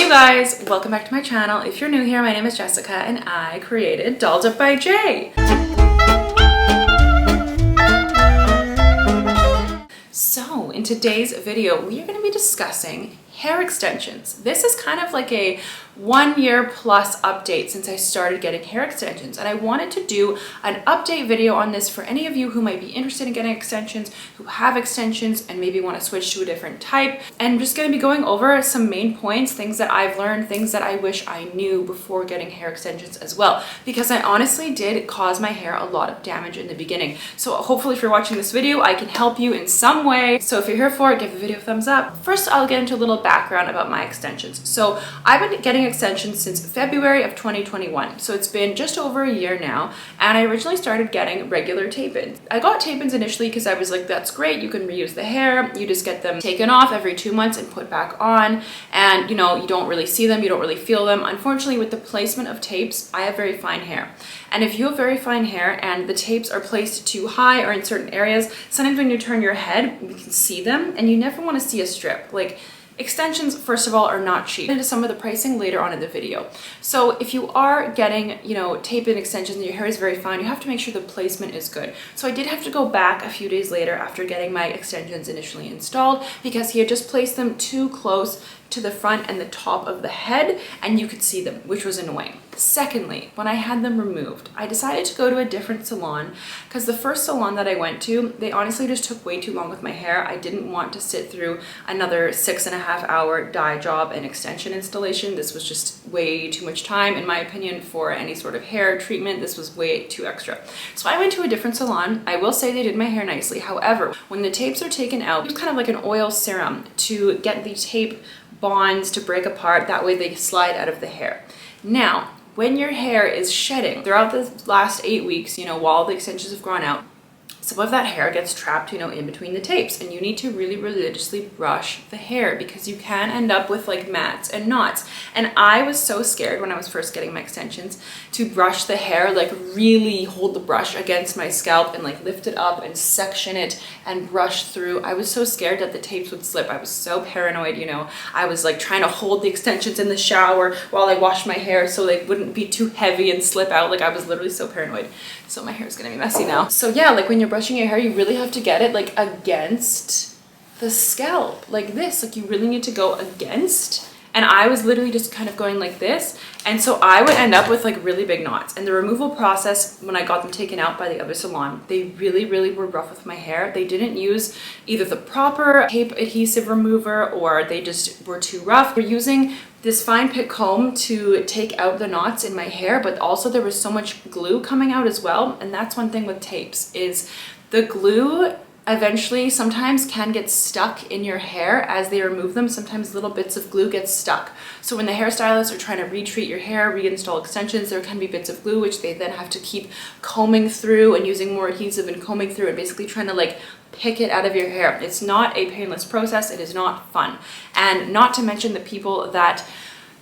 Hey guys, welcome back to my channel. If you're new here, my name is Jessica and I created Dolled Up by Jay. So in today's video, we are going to be discussing hair extensions. This is kind of like a 1 year plus update since I started getting hair extensions, and I wanted to do an update video on this for any of you who might be interested in getting extensions, who have extensions and maybe want to switch to a different type. And I'm just going to be going over some main points, things that I've learned, things that I wish I knew before getting hair extensions as well, because I honestly did cause my hair a lot of damage in the beginning. So hopefully if you're watching this video, I can help you in some way. So if you're here for it, give the video a thumbs up. First, I'll get into a little background about my extensions. So I've been getting extensions since February of 2021. So it's been just over a year now. And I originally started getting regular tape-ins. I got tape-ins initially because I was like, that's great. You can reuse the hair. You just get them taken off every 2 months and put back on. And you know, you don't really see them. You don't really feel them. Unfortunately, with the placement of tapes, I have very fine hair. And if you have very fine hair and the tapes are placed too high or in certain areas, sometimes when you turn your head, you can see them and you never want to see a strip. Like, extensions, first of all, are not cheap. Into some of the pricing later on in the video. So if you are getting, tape-in extensions and your hair is very fine, you have to make sure the placement is good. So I did have to go back a few days later after getting my extensions initially installed because he had just placed them too close to the front and the top of the head and you could see them, which was annoying. Secondly, when I had them removed, I decided to go to a different salon because the first salon that I went to, they honestly just took way too long with my hair. I didn't want to sit through another 6.5 hour dye job and extension installation. This was just way too much time, in my opinion, for any sort of hair treatment. This was way too extra. So I went to a different salon. I will say they did my hair nicely. However, when the tapes are taken out, it's kind of like an oil serum to get the tape bonds to break apart. That way they slide out of the hair. Now, when your hair is shedding throughout the last 8 weeks, while the extensions have grown out, some of that hair gets trapped, in between the tapes, and you need to really religiously brush the hair because you can end up with like mats and knots. And I was so scared when I was first getting my extensions to brush the hair, like really hold the brush against my scalp and like lift it up and section it and brush through. I was so scared that the tapes would slip. I was so paranoid, I was like trying to hold the extensions in the shower while I washed my hair so they wouldn't be too heavy and slip out. Like I was literally so paranoid. So my hair is gonna be messy now. So yeah, like when you're brushing your hair, you really have to get it like against the scalp, like this. Like you really need to go against. And I was literally just kind of going like this. And so I would end up with like really big knots. And the removal process, when I got them taken out by the other salon, they really were rough with my hair. They didn't use either the proper tape adhesive remover or they just were too rough. They're using this fine pick comb to take out the knots in my hair, but also there was so much glue coming out as well. And that's one thing with tapes is the glue eventually sometimes can get stuck in your hair as they remove them. Sometimes little bits of glue get stuck. So when the hairstylists are trying to retreat your hair, reinstall extensions, there can be bits of glue which they then have to keep combing through and using more adhesive and combing through and basically trying to like pick it out of your hair. It's not a painless process. It is not fun. And not to mention the people that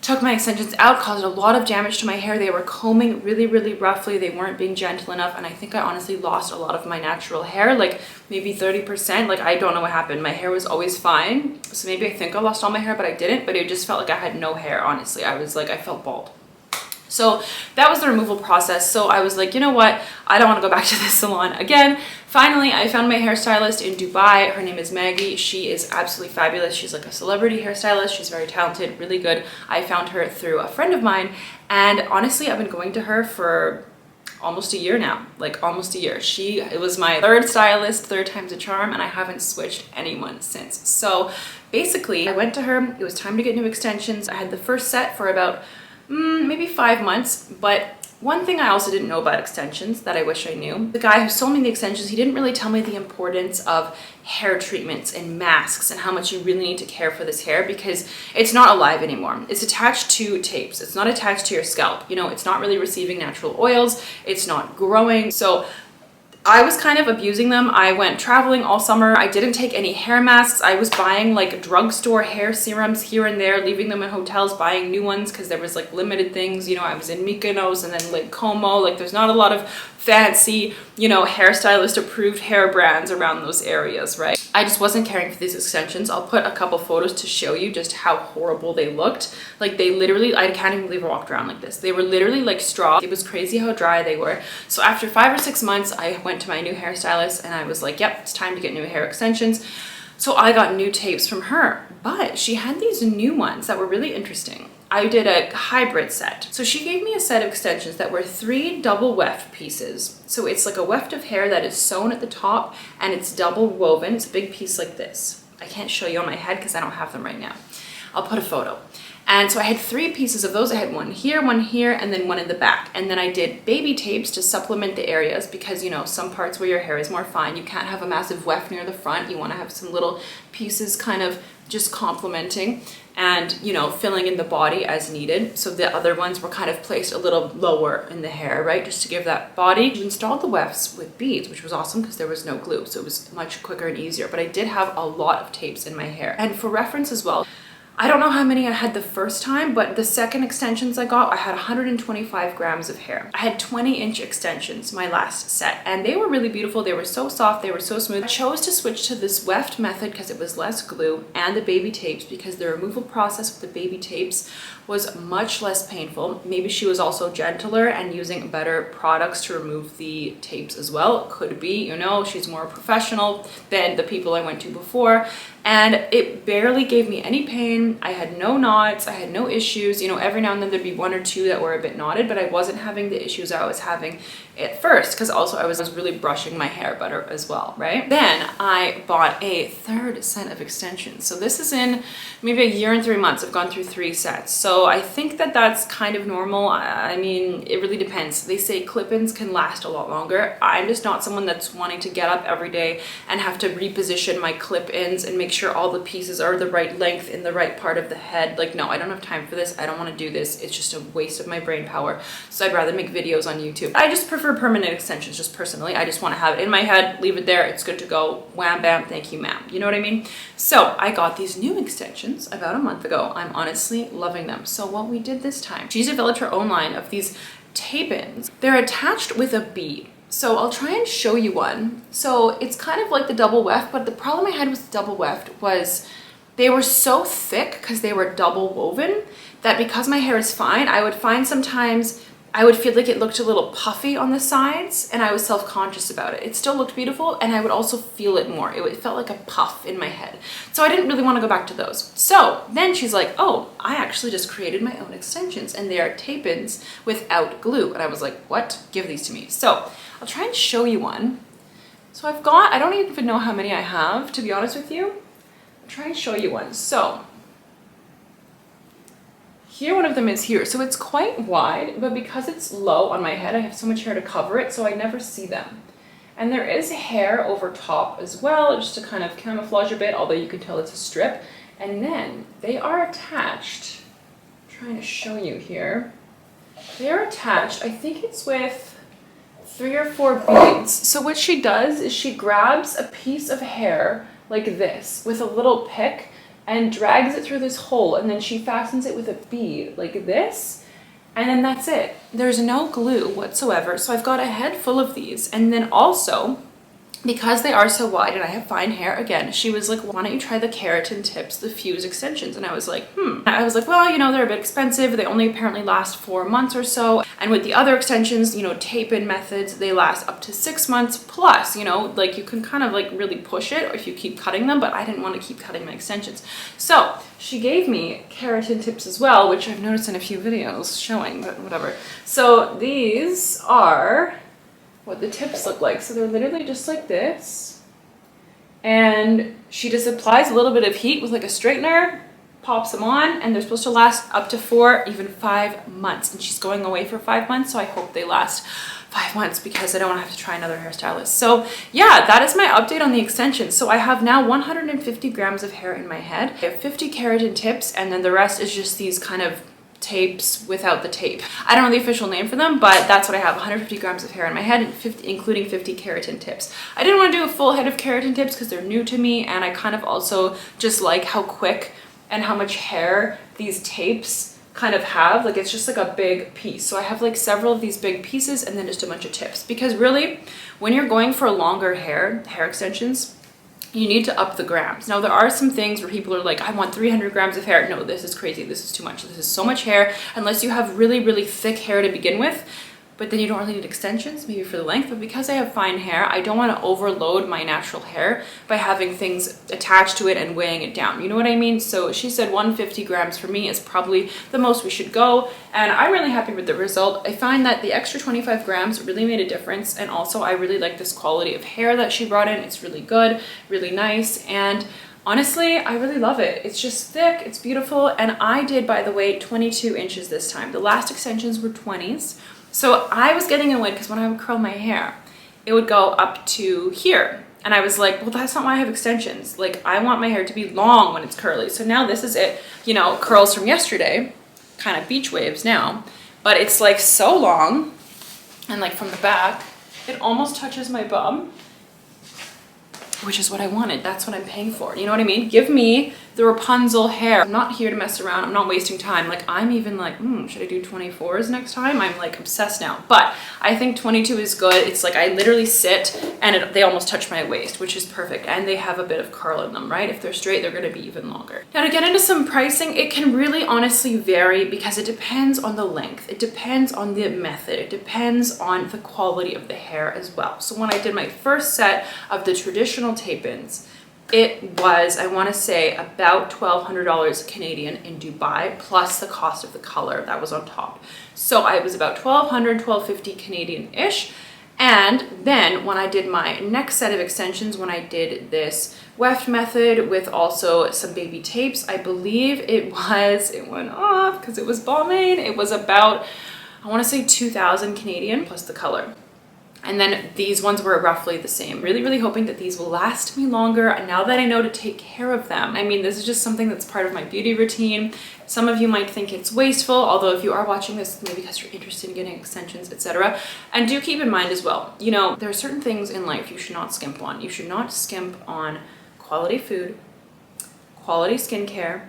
took my extensions out caused a lot of damage to my hair. They were combing really roughly. They weren't being gentle enough. And I think I honestly lost a lot of my natural hair, like maybe 30%. Like I don't know what happened. My hair was always fine. So maybe I think I lost all my hair, but I didn't. But it just felt like I had no hair, honestly. I felt bald. So that was the removal process. So I was like, you know what? I don't want to go back to this salon again. Finally, I found my hairstylist in Dubai. Her name is Maggie. She is absolutely fabulous. She's like a celebrity hairstylist. She's very talented, really good. I found her through a friend of mine. And honestly, I've been going to her for almost a year now, like almost a year. It was my third stylist, third time's a charm, and I haven't switched anyone since. So basically, I went to her. It was time to get new extensions. I had the first set for about maybe 5 months, but one thing I also didn't know about extensions that I wish I knew, the guy who sold me the extensions, he didn't really tell me the importance of hair treatments and masks and how much you really need to care for this hair because it's not alive anymore. It's attached to tapes. It's not attached to your scalp. It's not really receiving natural oils. It's not growing. So I was kind of abusing them. I went traveling all summer. I didn't take any hair masks. I was buying like drugstore hair serums here and there, leaving them in hotels, buying new ones because there was like limited things. I was in Mykonos and then Lake Como. Like there's not a lot of fancy, hairstylist approved hair brands around those areas, right? I just wasn't caring for these extensions. I'll put a couple photos to show you just how horrible they looked. Like they literally, I can't even believe I walked around like this. They were literally like straw. It was crazy how dry they were. So after 5 or 6 months, I went to my new hairstylist and I was like, yep, it's time to get new hair extensions. So I got new tapes from her, but she had these new ones that were really interesting. I did a hybrid set. So she gave me a set of extensions that were 3 double weft pieces. So it's like a weft of hair that is sewn at the top and it's double woven. It's a big piece like this. I can't show you on my head because I don't have them right now. I'll put a photo. And so I had 3 pieces of those. I had one here, and then one in the back. And then I did baby tapes to supplement the areas because, you know, some parts where your hair is more fine, you can't have a massive weft near the front. You want to have some little pieces kind of just complementing and, you know, filling in the body as needed. So the other ones were kind of placed a little lower in the hair, right? Just to give that body. We installed the wefts with beads, which was awesome because there was no glue. So it was much quicker and easier. But I did have a lot of tapes in my hair. And for reference as well, I don't know how many I had the first time, but the second extensions I got, I had 125 grams of hair. I had 20-inch extensions, my last set, and they were really beautiful. They were so soft, they were so smooth. I chose to switch to this weft method because it was less glue, and the baby tapes because the removal process with the baby tapes was much less painful. Maybe she was also gentler and using better products to remove the tapes as well. Could be, you know, she's more professional than the people I went to before. And it barely gave me any pain. I had no knots, I had no issues. You know, every now and then there'd be 1 or 2 that were a bit knotted, but I wasn't having the issues I was having at first because also I was really brushing my hair better as well, right? Then I bought a 3rd set of extensions. So this is in maybe a year and 3 months. I've gone through 3 sets. So I think that that's kind of normal. I mean, it really depends. They say clip-ins can last a lot longer. I'm just not someone that's wanting to get up every day and have to reposition my clip-ins and make sure all the pieces are the right length in the right part of the head. Like, no, I don't have time for this. I don't want to do this. It's just a waste of my brain power. So I'd rather make videos on YouTube. I just prefer permanent extensions, just personally. I just want to have it in my head, leave it there. It's good to go. Wham, bam, thank you, ma'am. You know what I mean? So I got these new extensions about a month ago. I'm honestly loving them. So what we did this time, she's developed her own line of these tape-ins. They're attached with a bead. So I'll try and show you one. So it's kind of like the double weft, but the problem I had with the double weft was they were so thick because they were double woven that because my hair is fine, I would find sometimes I would feel like it looked a little puffy on the sides and I was self-conscious about it. It still looked beautiful and I would also feel it more. It felt like a puff in my head. So I didn't really want to go back to those. So then she's like, oh, I actually just created my own extensions and they are tape-ins without glue. And I was like, what? Give these to me. So I'll try and show you one. So I've got, I don't even know how many I have, to be honest with you. I'll try and show you one. So here, one of them is here. So it's quite wide, but because it's low on my head, I have so much hair to cover it, so I never see them. And there is hair over top as well, just to kind of camouflage a bit, although you can tell it's a strip. And then they are attached, I'm trying to show you here. They are attached, I think it's with 3 or 4 beads. So what she does is she grabs a piece of hair like this with a little pick and drags it through this hole, and then she fastens it with a bead like this, and then that's it. There's no glue whatsoever. So I've got a head full of these, and then also because they are so wide and I have fine hair, again, she was like, why don't you try the keratin tips, the fuse extensions? And I was like, I was like, well, you know, they're a bit expensive. They only apparently last 4 months or so. And with the other extensions, you know, tape-in methods, they last up to 6 months plus, you know, like you can kind of like really push it if you keep cutting them, but I didn't want to keep cutting my extensions. So she gave me keratin tips as well, which I've noticed in a few videos showing, but whatever. So these are what the tips look like. So they're literally just like this, and she just applies a little bit of heat with like a straightener, pops them on, and they're supposed to last up to 4, even 5 months. And she's going away for 5 months, so I hope they last 5 months because I don't want to have to try another hairstylist. So yeah, that is my update on the extensions. So I have now 150 grams of hair in my head. I have 50 keratin tips, and then the rest is just these kind of tapes without the tape. I don't know the official name for them, but that's what I have, 150 grams of hair in my head, and 50, including 50 keratin tips. I didn't want to do a full head of keratin tips because they're new to me, and I kind of also just like how quick and how much hair these tapes kind of have. Like, it's just like a big piece. So I have like several of these big pieces and then just a bunch of tips, because really when you're going for longer hair extensions, you need to up the grams. Now, there are some things where people are like, I want 300 grams of hair. No, this is crazy. This is too much. This is so much hair. Unless you have really, really thick hair to begin with, but then you don't really need extensions, maybe for the length. But because I have fine hair, I don't want to overload my natural hair by having things attached to it and weighing it down. You know what I mean? So she said 150 grams for me is probably the most we should go. And I'm really happy with the result. I find that the extra 25 grams really made a difference. And also I really like this quality of hair that she brought in. It's really good, really nice. And honestly, I really love it. It's just thick, it's beautiful. And I did, by the way, 22 inches this time. The last extensions were 20s. So I was getting annoyed because when I would curl my hair, it would go up to here. And I was like, well, that's not why I have extensions. Like, I want my hair to be long when it's curly. So now this is it, you know, curls from yesterday, kind of beach waves now, but it's like so long. And like from the back, it almost touches my bum, which is what I wanted. That's what I'm paying for. You know what I mean? Give me the Rapunzel hair. I'm not here to mess around. I'm not wasting time. Like, I'm even like, should I do 24s next time? I'm like obsessed now. But I think 22 is good. It's like I literally sit and they almost touch my waist, which is perfect. And they have a bit of curl in them, right? If they're straight, they're gonna be even longer. Now, to get into some pricing, it can really honestly vary because it depends on the length. It depends on the method. It depends on the quality of the hair as well. So when I did my first set of the traditional tape-ins, it was, I want to say, about $1,200 Canadian in Dubai, plus the cost of the color that was on top. So I was about $1,200, $1,250 Canadian-ish. And then when I did my next set of extensions, when I did this weft method with also some baby tapes, I believe it went off because it was Balmain. It was about, I want to say 2,000 Canadian plus the color. And then these ones were roughly the same. Really, really hoping that these will last me longer. And now that I know to take care of them, I mean, this is just something that's part of my beauty routine. Some of you might think it's wasteful, although if you are watching this, maybe because you're interested in getting extensions, etc. And do keep in mind as well, you know, there are certain things in life you should not skimp on. You should not skimp on quality food, quality skincare,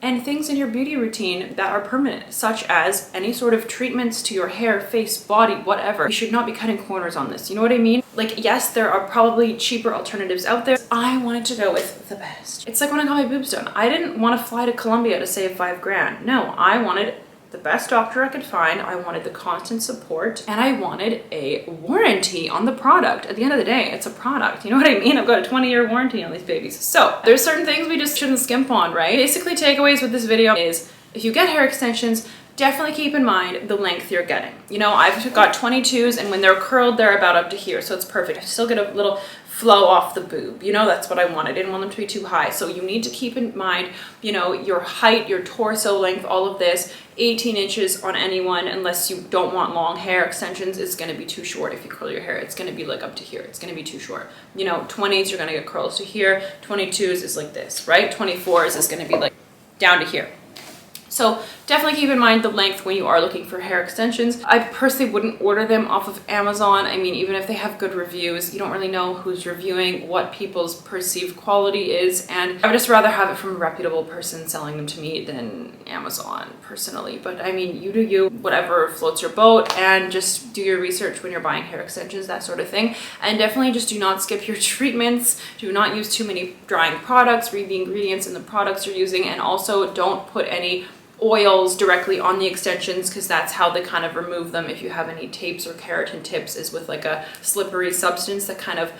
and things in your beauty routine that are permanent, such as any sort of treatments to your hair, face, body, whatever. You should not be cutting corners on this. You know what I mean? Like, yes, there are probably cheaper alternatives out there. I wanted to go with the best. It's like when I got my boobs done. I didn't want to fly to Colombia to save $5 grand. No, I wanted the best doctor I could find. I wanted the constant support, and I wanted a warranty on the product. At the end of the day, it's a product. You know what I mean? I've got a 20-year warranty on these babies. So there's certain things we just shouldn't skimp on, right? Basically, takeaways with this video is if you get hair extensions, definitely keep in mind the length you're getting. You know, I've got 22s, and when they're curled, they're about up to here, so it's perfect. I still get a little flow off the boob. You know, that's what I want. I didn't want them to be too high. So you need to keep in mind, you know, your height, your torso length, all of this. 18 inches on anyone, unless you don't want long hair extensions, is going to be too short. If you curl your hair, it's going to be like up to here. It's going to be too short. You know, 20s, you're going to get curls to here. 22s is like this, right? 24s is going to be like down to here. So definitely keep in mind the length when you are looking for hair extensions. I personally wouldn't order them off of Amazon. I mean, even if they have good reviews, you don't really know who's reviewing, what people's perceived quality is. And I would just rather have it from a reputable person selling them to me than Amazon personally. But I mean, you do you, whatever floats your boat, and just do your research when you're buying hair extensions, that sort of thing. And definitely just do not skip your treatments. Do not use too many drying products. Read the ingredients in the products you're using, and also don't put any oils directly on the extensions, because that's how they kind of remove them. If you have any tapes or keratin tips, is with like a slippery substance that kind of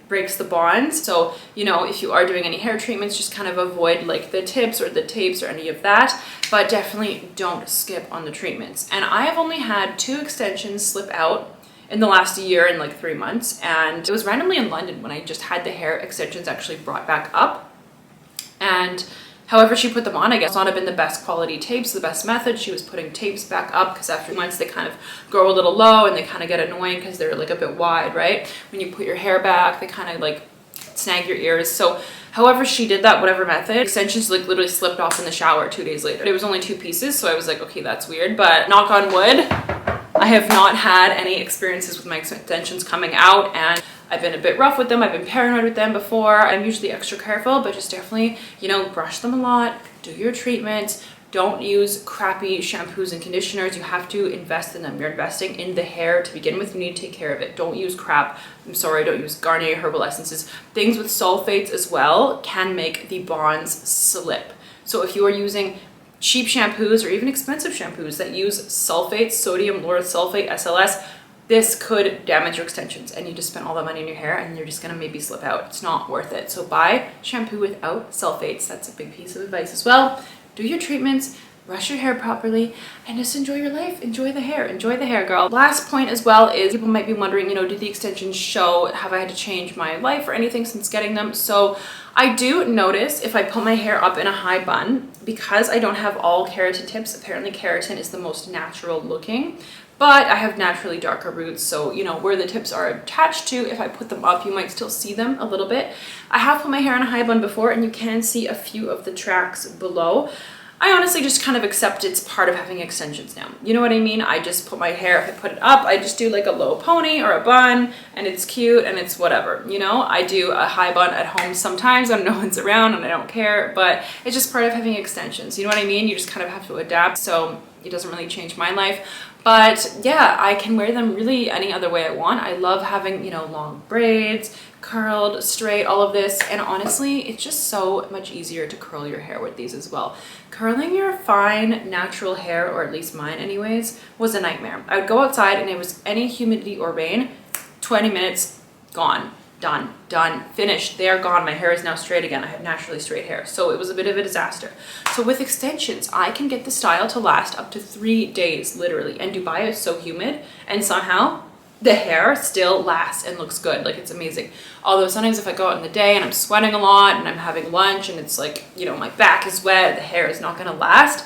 breaks the bonds. So, you know, if you are doing any hair treatments, just kind of avoid like the tips or the tapes or any of that, but definitely don't skip on the treatments. And I have only had 2 extensions slip out in the last year and like 3 months, and it was randomly in London when I just had the hair extensions actually brought back up. And however she put them on, I guess, not have been the best quality tapes, the best method. She was putting tapes back up because after months they kind of grow a little low and they kind of get annoying because they're like a bit wide, right? When you put your hair back, they kind of like snag your ears. So however she did that, whatever method, extensions like literally slipped off in the shower 2 days later. It was only 2 pieces, so I was like, okay, that's weird. But knock on wood, I have not had any experiences with my extensions coming out, and I've been a bit rough with them. I've been paranoid with them before. I'm usually extra careful, but just definitely, you know, brush them a lot, do your treatments. Don't use crappy shampoos and conditioners. You have to invest in them. You're investing in the hair to begin with. You need to take care of it. Don't use crap. I'm sorry, don't use Garnier herbal essences. Things with sulfates as well can make the bonds slip. So if you are using cheap shampoos or even expensive shampoos that use sulfates, sodium lauryl sulfate, SLS, this could damage your extensions, and you just spent all that money on your hair and you're just gonna maybe slip out. It's not worth it. So buy shampoo without sulfates. That's a big piece of advice as well. Do your treatments, brush your hair properly, and just enjoy your life. Enjoy the hair, girl. Last point as well is people might be wondering, you know, do the extensions show? Have I had to change my life or anything since getting them? So I do notice if I put my hair up in a high bun, because I don't have all keratin tips, apparently keratin is the most natural looking, but I have naturally darker roots, so you know where the tips are attached to, if I put them up you might still see them a little bit. I have put my hair in a high bun before and you can see a few of the tracks below. I honestly just kind of accept it's part of having extensions now. You know what I mean? I just put my hair, if I put it up, I just do like a low pony or a bun and it's cute and it's whatever, you know? I do a high bun at home sometimes when no one's around and I don't care, but it's just part of having extensions. You know what I mean? You just kind of have to adapt, so it doesn't really change my life. But yeah, I can wear them really any other way I want. I love having, you know, long braids, curled, straight, all of this. And honestly, it's just so much easier to curl your hair with these as well. Curling your fine, natural hair, or at least mine anyways, was a nightmare. I would go outside and it was any humidity or rain, 20 minutes, gone. Done, finished, they're gone. My hair is now straight again. I have naturally straight hair. So it was a bit of a disaster. So with extensions, I can get the style to last up to 3 days, literally. And Dubai is so humid and somehow the hair still lasts and looks good. Like, it's amazing. Although sometimes if I go out in the day and I'm sweating a lot and I'm having lunch and it's like, you know, my back is wet, the hair is not gonna last.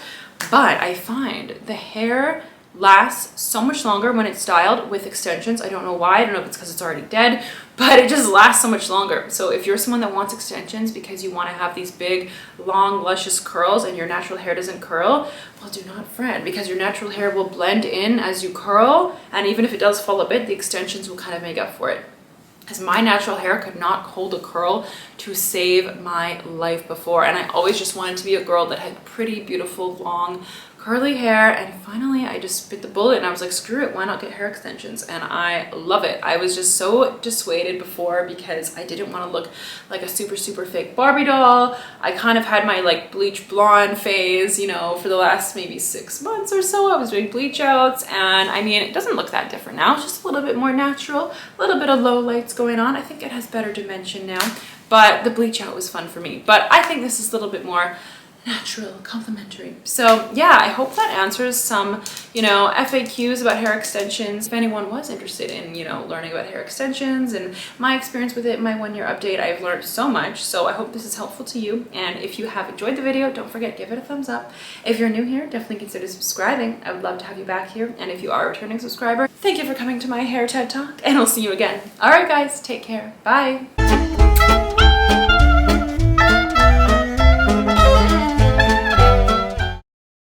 But I find the hair lasts so much longer when it's styled with extensions. I don't know why. I don't know if it's because it's already dead, but it just lasts so much longer. So if you're someone that wants extensions because you want to have these big, long, luscious curls and your natural hair doesn't curl, well, do not fret, because your natural hair will blend in as you curl, and even if it does fall a bit, the extensions will kind of make up for it. Because my natural hair could not hold a curl to save my life before, and I always just wanted to be a girl that had pretty, beautiful, long, curly hair. And finally I just bit the bullet and I was like, screw it, why not get hair extensions? And I love it. I was just so dissuaded before because I didn't want to look like a super fake Barbie doll. I kind of had my like bleach blonde phase, you know, for the last maybe 6 months or so. I was doing bleach outs, and I mean, it doesn't look that different now. It's just a little bit more natural, a little bit of low lights going on. I think it has better dimension now, but the bleach out was fun for me. But I think this is a little bit more natural, complimentary. So yeah, I hope that answers some, you know, FAQs about hair extensions. If anyone was interested in, you know, learning about hair extensions and my experience with it, my 1-year update, I've learned so much. So I hope this is helpful to you. And if you have enjoyed the video, don't forget, give it a thumbs up. If you're new here, definitely consider subscribing. I would love to have you back here. And if you are a returning subscriber, thank you for coming to my hair TED Talk, and I'll see you again. All right, guys, take care. Bye.